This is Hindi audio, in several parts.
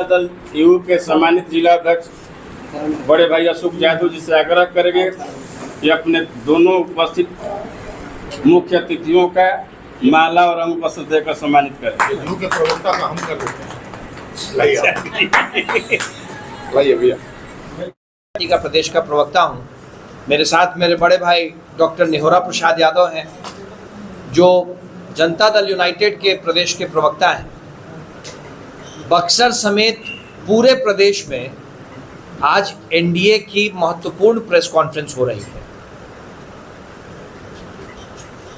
दल यू के सम्मानित जिला अध्यक्ष बड़े भाई अशोक यादव जी से आग्रह करेंगे कि अपने दोनों उपस्थित मुख्य अतिथियों का माला और अंग वस्त्र देकर सम्मानित करें। यू के प्रवक्ता का हम कर देते हैं। लाइए भैया। का प्रदेश का प्रवक्ता हूं। मेरे साथ मेरे बड़े भाई डॉक्टर निहोरा प्रसाद यादव हैं, जो जनता दल यूनाइटेड के प्रदेश के प्रवक्ता हैं। बक्सर समेत पूरे प्रदेश में आज एनडीए की महत्वपूर्ण प्रेस कॉन्फ्रेंस हो रही है।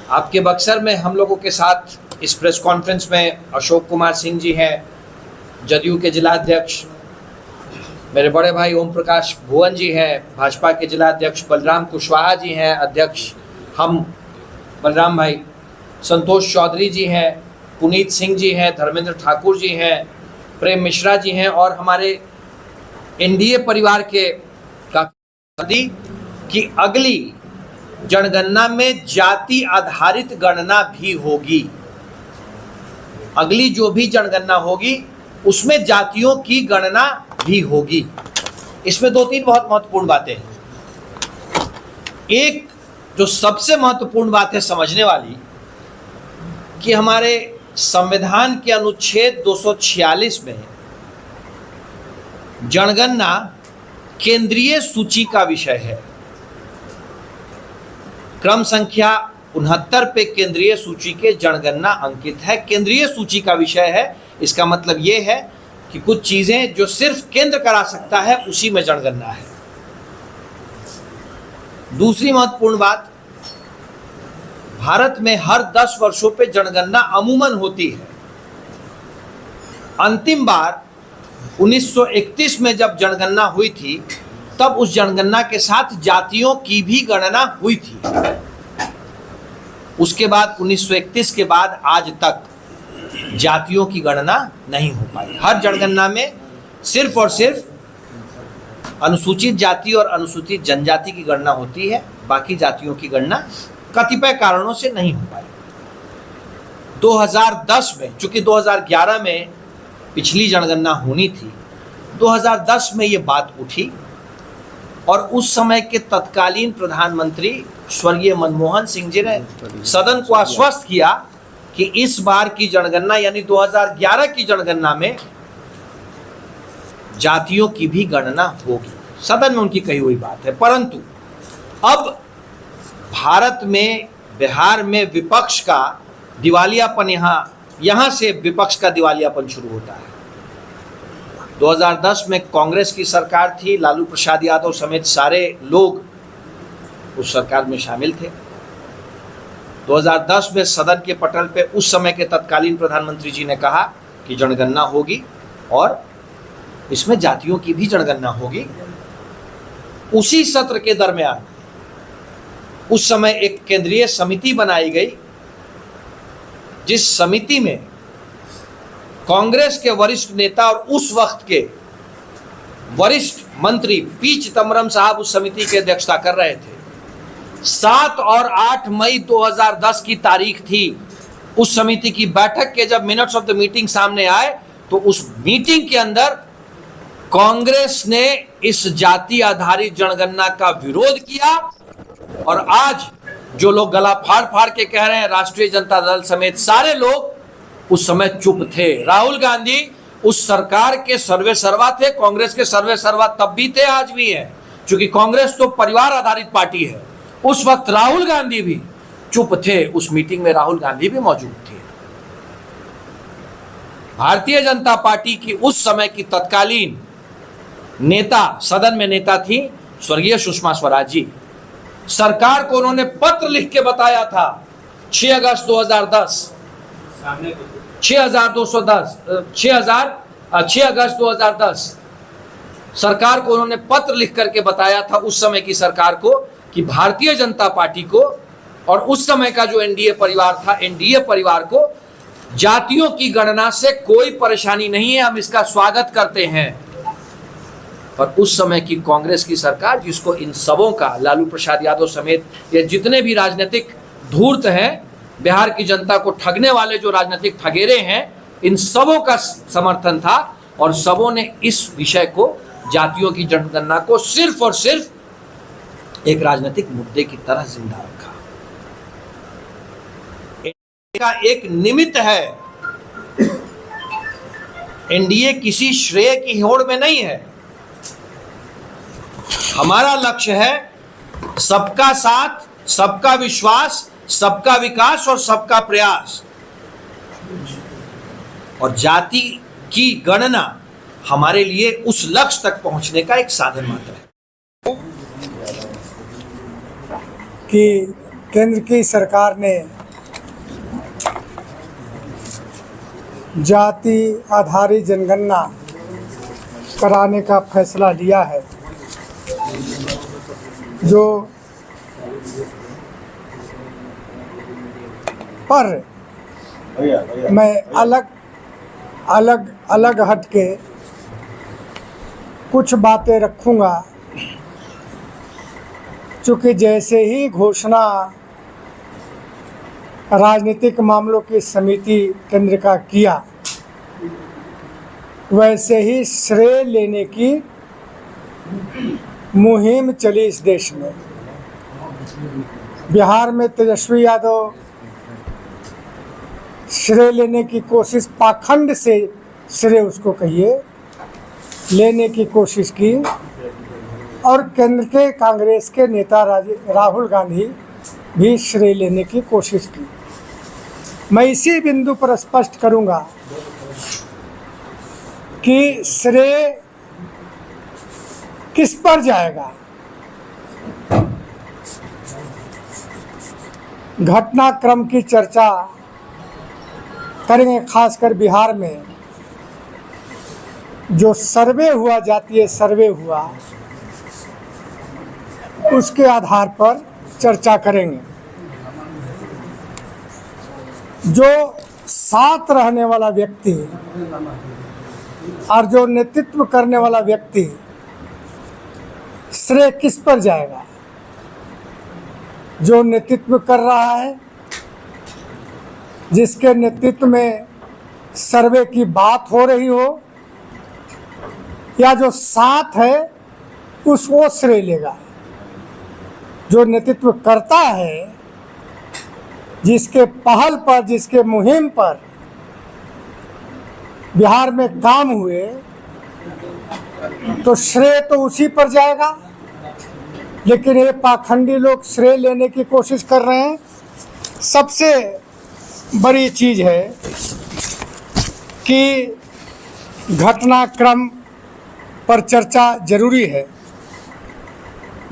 आपके बक्सर में हम लोगों के साथ इस प्रेस कॉन्फ्रेंस में अशोक कुमार सिंह जी हैं, जदयू के जिला अध्यक्ष, मेरे बड़े भाई ओम प्रकाश भुवन जी हैं, भाजपा के जिला अध्यक्ष बलराम कुशवाहा जी हैं अध्यक्ष, हम बलराम भाई, संतोष चौधरी जी हैं, पुनीत सिंह जी हैं, धर्मेंद्र ठाकुर जी हैं, प्रेम मिश्रा जी हैं, और हमारे एनडीए परिवार के काफी कि अगली जनगणना में जाति आधारित गणना भी होगी। अगली जो भी जनगणना होगी उसमें जातियों की गणना भी होगी। इसमें दो तीन बहुत महत्वपूर्ण बातें हैं। एक जो सबसे महत्वपूर्ण बात है समझने वाली, कि हमारे संविधान के अनुच्छेद 246 में जनगणना केंद्रीय सूची का विषय है। क्रम संख्या 69 पे केंद्रीय सूची के जनगणना अंकित है। केंद्रीय सूची का विषय है, इसका मतलब ये है कि कुछ चीजें जो सिर्फ केंद्र करा सकता है उसी में जनगणना है। दूसरी महत्वपूर्ण बात, भारत में हर 10 वर्षों पे जनगणना अमूमन होती है। अंतिम बार 1931 में जब जनगणना हुई थी, तब उस जनगणना के साथ जातियों की भी गणना हुई थी। उसके बाद 1931 के बाद आज तक जातियों की गणना नहीं हो पाई। हर जनगणना में सिर्फ और सिर्फ अनुसूचित जाति और अनुसूचित जनजाति की गणना होती है, बाकी जातियों की गणना कतिपय कारणों से नहीं हो पाई। 2010 में, चूंकि 2011 में पिछली जनगणना होनी थी, 2010 में ये बात उठी और उस समय के तत्कालीन प्रधानमंत्री स्वर्गीय मनमोहन सिंह जी ने सदन को आश्वस्त किया कि इस बार की जनगणना यानी 2011 की जनगणना में जातियों की भी गणना होगी। सदन में उनकी कही हुई बात है। परंतु अब भारत में, बिहार में विपक्ष का दिवालियापन, यहां से विपक्ष का दिवालियापन शुरू होता है। 2010 में कांग्रेस की सरकार थी, लालू प्रसाद यादव समेत सारे लोग उस सरकार में शामिल थे। 2010 में सदन के पटल पे उस समय के तत्कालीन प्रधानमंत्री जी ने कहा कि जनगणना होगी और इसमें जातियों की भी जनगणना होगी। उसी सत्र के दरमियान उस समय एक केंद्रीय समिति बनाई गई, जिस समिति में कांग्रेस के वरिष्ठ नेता और उस वक्त के वरिष्ठ मंत्री पी चिदम्बरम साहब उस समिति की अध्यक्षता कर रहे थे। 7 और 8 मई 2010 की तारीख थी। उस समिति की बैठक के जब मिनट्स ऑफ द मीटिंग सामने आए, तो उस मीटिंग के अंदर कांग्रेस ने इस जाति आधारित जनगणना का विरोध किया। और आज जो लोग गला फाड़ फाड़ के कह रहे हैं, राष्ट्रीय जनता दल समेत सारे लोग उस समय चुप थे। राहुल गांधी उस सरकार के सर्वे सर्वा थे, कांग्रेस के सर्वे सर्वा तब भी थे, आज भी है, क्योंकि कांग्रेस तो परिवार आधारित पार्टी है। उस वक्त राहुल गांधी भी चुप थे। उस मीटिंग में राहुल गांधी भी मौजूद थे। भारतीय जनता पार्टी की उस समय की तत्कालीन नेता, सदन में नेता थी स्वर्गीय सुषमा स्वराज जी। सरकार को उन्होंने पत्र लिख के बताया था 6 अगस्त 2010, 6 अगस्त 2010 सरकार को उन्होंने पत्र लिख करके बताया था उस समय की सरकार को कि भारतीय जनता पार्टी को और उस समय का जो एनडीए परिवार था, एनडीए परिवार को जातियों की गणना से कोई परेशानी नहीं है, हम इसका स्वागत करते हैं। और उस समय की कांग्रेस की सरकार, जिसको इन सबों का, लालू प्रसाद यादव समेत ये जितने भी राजनीतिक धूर्त हैं, बिहार की जनता को ठगने वाले जो राजनीतिक ठगेरे हैं, इन सबों का समर्थन था और सबों ने इस विषय को, जातियों की जनगणना को, सिर्फ और सिर्फ एक राजनीतिक मुद्दे की तरह जिंदा रखा। का एक निमित्त है, एनडीए किसी श्रेय की होड़ में नहीं है। हमारा लक्ष्य है सबका साथ, सबका विश्वास, सबका विकास और सबका प्रयास। और जाति की गणना हमारे लिए उस लक्ष्य तक पहुंचने का एक साधन मात्र है। कि केंद्र की सरकार ने जाति आधारित जनगणना कराने का फैसला लिया है, जो पर मैं अलग हट के कुछ बातें रखूंगा। चूँकि जैसे ही घोषणा राजनीतिक मामलों की समिति केंद्र का किया, वैसे ही श्रेय लेने की मुहिम चली इस देश में। बिहार में तेजस्वी यादव श्रेय लेने की कोशिश, पाखंड से श्रेय उसको कहिए, लेने की कोशिश की, और केंद्र के कांग्रेस के नेता राहुल गांधी भी श्रेय लेने की कोशिश की। मैं इसी बिंदु पर स्पष्ट करूंगा कि श्रेय किस पर जाएगा। घटनाक्रम की चर्चा करेंगे, खासकर बिहार में जो सर्वे हुआ, जातीय सर्वे हुआ, उसके आधार पर चर्चा करेंगे। जो साथ रहने वाला व्यक्ति और जो नेतृत्व करने वाला व्यक्ति, श्रेय किस पर जाएगा? जो नेतृत्व कर रहा है, जिसके नेतृत्व में सर्वे की बात हो रही हो, या जो साथ है उसको श्रेय लेगा। जो नेतृत्व करता है, जिसके पहल पर, जिसके मुहिम पर बिहार में काम हुए, तो श्रेय तो उसी पर जाएगा। लेकिन ये पाखंडी लोग श्रेय लेने की कोशिश कर रहे हैं। सबसे बड़ी चीज़ है कि घटनाक्रम पर चर्चा जरूरी है।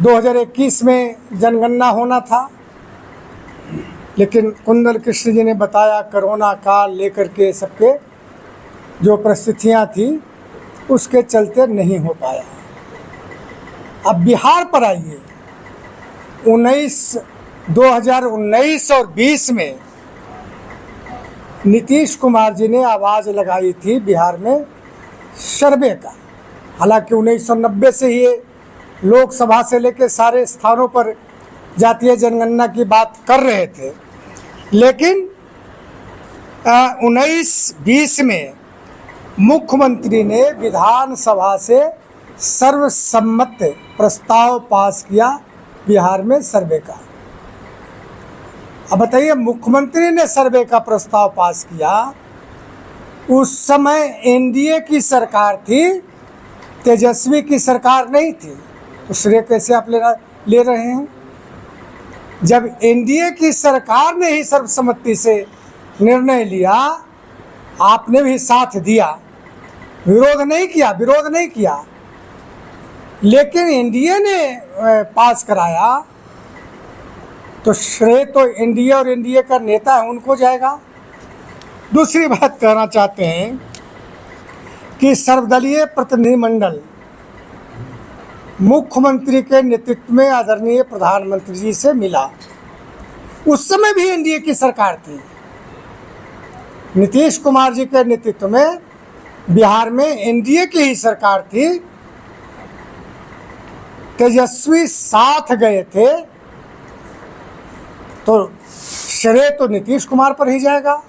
2021 में जनगणना होना था, लेकिन कुंदल कृष्ण जी ने बताया कोरोना काल लेकर के सबके जो परिस्थितियाँ थी, उसके चलते नहीं हो पाया। अब बिहार पर आइए, 2019 और 20 में नीतीश कुमार जी ने आवाज़ लगाई थी बिहार में सर्वे का। हालांकि 1990 से ही लोकसभा से लेकर सारे स्थानों पर जातीय जनगणना की बात कर रहे थे, लेकिन 19-20 में मुख्यमंत्री ने विधानसभा से सर्वसम्मत प्रस्ताव पास किया बिहार में सर्वे का। अब बताइए, मुख्यमंत्री ने सर्वे का प्रस्ताव पास किया, उस समय एनडीए की सरकार थी, तेजस्वी की सरकार नहीं थी, तो श्रेय कैसे आप ले रहे हैं? जब एनडीए की सरकार ने ही सर्वसम्मति से निर्णय लिया, आपने भी साथ दिया, विरोध नहीं किया, लेकिन एनडीए ने पास कराया, तो श्रेय तो एनडीए और एनडीए का नेता है उनको जाएगा। दूसरी बात कहना चाहते हैं कि सर्वदलीय प्रतिनिधिमंडल मुख्यमंत्री के नेतृत्व में आदरणीय प्रधानमंत्री जी से मिला। उस समय भी एनडीए की सरकार थी। नीतीश कुमार जी के नेतृत्व में बिहार में एनडीए की ही सरकार थी। तेजस्वी साथ गए थे, तो श्रेय तो नीतीश कुमार पर ही जाएगा।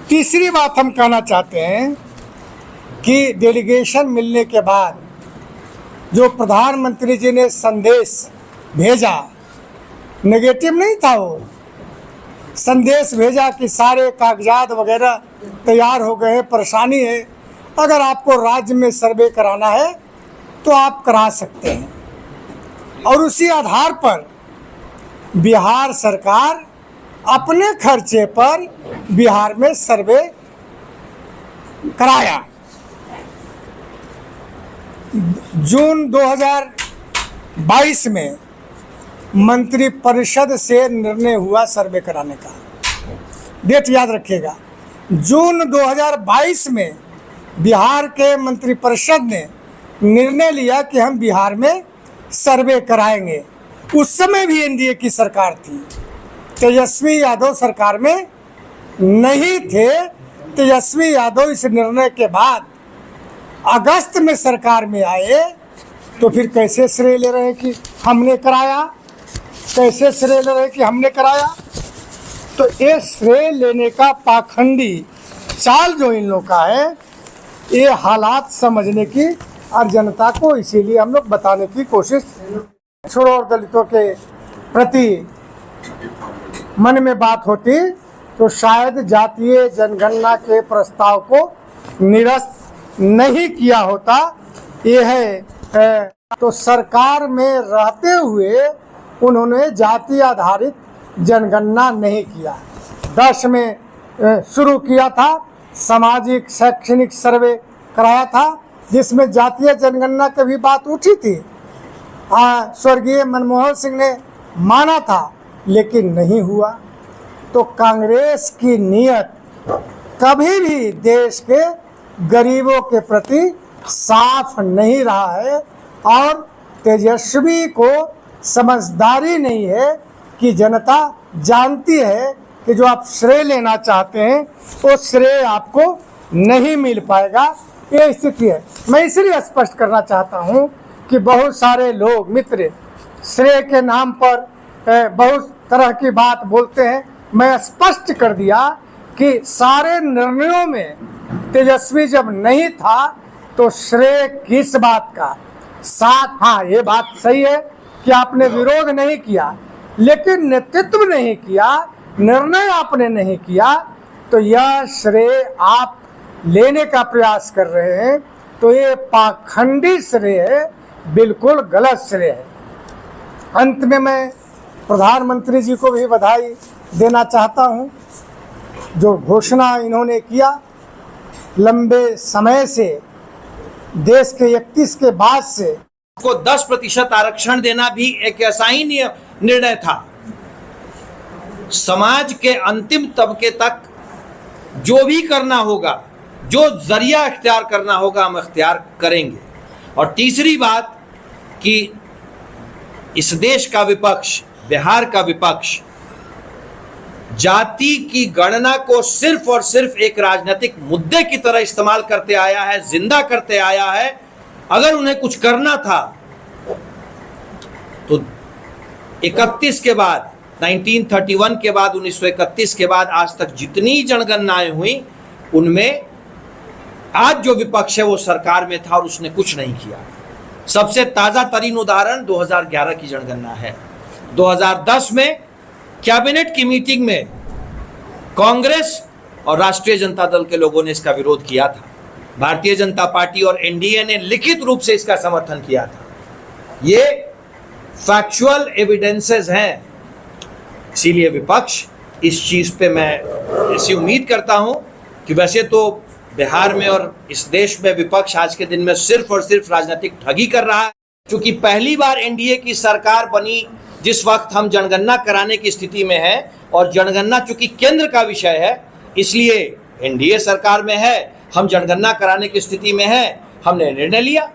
तीसरी बात हम कहना चाहते हैं कि डेलीगेशन मिलने के बाद जो प्रधानमंत्री जी ने संदेश भेजा, नेगेटिव नहीं था वो, संदेश भेजा कि सारे कागजात वगैरह तैयार हो गए, परेशानी है, अगर आपको राज्य में सर्वे कराना है तो आप करा सकते हैं। और उसी आधार पर बिहार सरकार अपने खर्चे पर बिहार में सर्वे कराया। जून 2022 में मंत्रिपरिषद से निर्णय हुआ सर्वे कराने का, डेट याद रखिएगा। जून 2022 में बिहार के मंत्रिपरिषद ने निर्णय लिया कि हम बिहार में सर्वे कराएंगे। उस समय भी एनडीए की सरकार थी, तेजस्वी यादव सरकार में नहीं थे। तेजस्वी यादव इस निर्णय के बाद अगस्त में सरकार में आए, तो फिर कैसे श्रेय ले रहे हैं कि हमने कराया, कैसे श्रेय ले रहे हैं कि हमने कराया। तो ये श्रेय लेने का पाखंडी चाल जो इन लोग का है, ये हालात समझने की और जनता को इसीलिए हम लोग बताने की कोशिश, छोड़ो और दलितों के प्रति मन में बात होती तो शायद जातीय जनगणना के प्रस्ताव को निरस्त नहीं किया होता। ये है तो सरकार में रहते हुए उन्होंने जाति आधारित जनगणना नहीं किया। 10 में शुरू किया था, सामाजिक शैक्षणिक सर्वे कराया था जिसमें जातीय जनगणना की भी बात उठी थी। स्वर्गीय मनमोहन सिंह ने माना था, लेकिन नहीं हुआ। तो कांग्रेस की नीयत कभी भी देश के गरीबों के प्रति साफ नहीं रहा है, और तेजस्वी को समझदारी नहीं है कि जनता जानती है कि जो आप श्रेय लेना चाहते हैं वो श्रेय आपको नहीं मिल पाएगा। ये स्थिति है। मैं इसलिए स्पष्ट करना चाहता हूँ कि बहुत सारे लोग मित्र श्रेय के नाम पर बहुत तरह की बात बोलते हैं। मैं स्पष्ट कर दिया कि सारे निर्णयों में तेजस्वी जब नहीं था तो श्रेय किस बात का, साथ, हाँ ये बात सही है कि आपने विरोध नहीं किया, लेकिन नेतृत्व नहीं किया, निर्णय आपने नहीं किया, तो यह श्रेय आप लेने का प्रयास कर रहे हैं। तो ये पाखंडी श्रेय है, बिल्कुल गलत श्रेय है। अंत में मैं प्रधानमंत्री जी को भी बधाई देना चाहता हूँ। जो घोषणा इन्होंने किया, लंबे समय से देश के 31 के बाद से को 10% आरक्षण देना भी एक ऐसा ही निर्णय था। समाज के अंतिम तबके तक जो भी करना होगा, जो जरिया इख्तियार करना होगा, हम इख्तियार करेंगे। और तीसरी बात कि इस देश का विपक्ष, बिहार का विपक्ष, जाति की गणना को सिर्फ और सिर्फ एक राजनीतिक मुद्दे की तरह इस्तेमाल करते आया है, जिंदा करते आया है। अगर उन्हें कुछ करना था तो 31 के बाद, 1931 के बाद, 1931 के बाद आज तक जितनी जनगणनाएं हुई, उनमें आज जो विपक्ष है वो सरकार में था और उसने कुछ नहीं किया। सबसे ताजा तरीन उदाहरण 2011 की जनगणना है। 2010 में कैबिनेट की मीटिंग में कांग्रेस और राष्ट्रीय जनता दल के लोगों ने इसका विरोध किया था। भारतीय जनता पार्टी और एनडीए ने लिखित रूप से इसका समर्थन किया था। ये फैक्चुअल एविडेंसेस हैं। इसीलिए विपक्ष इस चीज पे मैं ऐसी उम्मीद करता हूं कि वैसे तो बिहार में और इस देश में विपक्ष आज के दिन में सिर्फ और सिर्फ राजनीतिक ठगी कर रहा है। क्योंकि पहली बार एनडीए की सरकार बनी जिस वक्त हम जनगणना कराने की स्थिति में है, और जनगणना चूंकि केंद्र का विषय है इसलिए एनडीए सरकार में है, हम जनगणना कराने की स्थिति में है, हमने निर्णय लिया।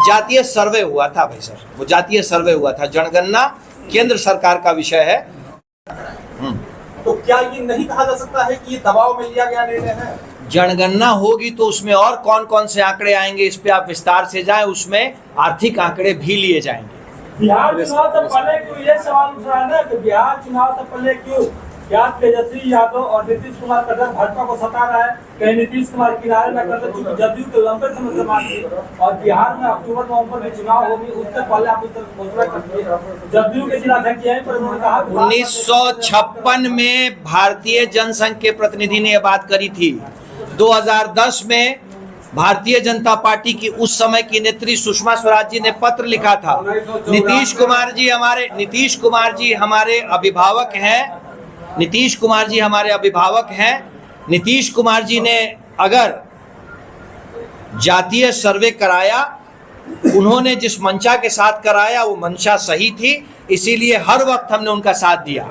जातीय सर्वे हुआ था भाई सर, वो जातीय सर्वे हुआ था। जनगणना केंद्र सरकार का विषय है। तो क्या ये नहीं कहा जा सकता है कि ये दबाव में लिया गया निर्णय है? जनगणना होगी तो उसमें और कौन कौन से आंकड़े आएंगे, इस पे आप विस्तार से जाएं। उसमें आर्थिक आंकड़े भी लिए जाएंगे। बिहार चुनाव से पहले क्यों, ये सवाल उठ रहा है ना कि बिहार चुनाव से पहले क्यों क्या तेजस्वी यादव और नीतीश कुमार का डर भाजपा को सता रहा है? कहीं नीतीश कुमार किनारे न कर दे, क्योंकि जदयू के लंबे समय से मांग थी और बिहार में अक्टूबर नवंबर में चुनाव होगी, उससे पहले आप उस तरह घोषणा करती है। जदयू के जिलाध्यक्ष यहीं पर उन्होंने कहा 1956 में भारतीय जनसंघ के प्रतिनिधि ने यह बात करी थी। 2010 में भारतीय जनता पार्टी की उस समय की नेत्री सुषमा स्वराज जी ने पत्र लिखा था। नीतीश कुमार जी हमारे अभिभावक हैं। नीतीश कुमार जी हमारे अभिभावक हैं। नीतीश कुमार जी ने अगर जातीय सर्वे कराया, उन्होंने जिस मंशा के साथ कराया वो मंशा सही थी, इसीलिए हर वक्त हमने उनका साथ दिया।